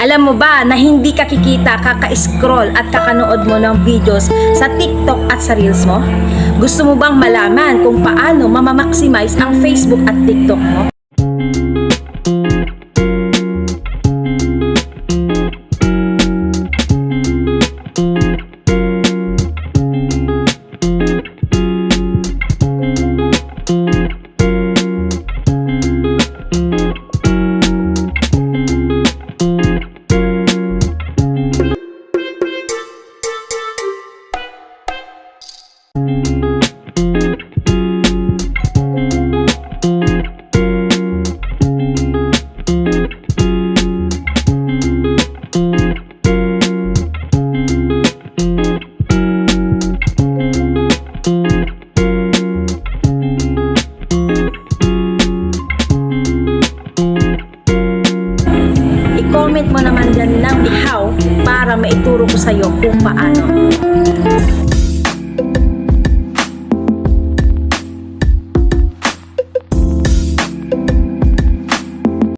Alam mo ba na hindi ka kikita kaka-scroll at kakanood mo ng videos sa TikTok at sa Reels mo? Gusto mo bang malaman kung paano mamamaximize ang Facebook at TikTok mo? I-comment mo naman dyan ng how para maituro ko sa'yo kung paano.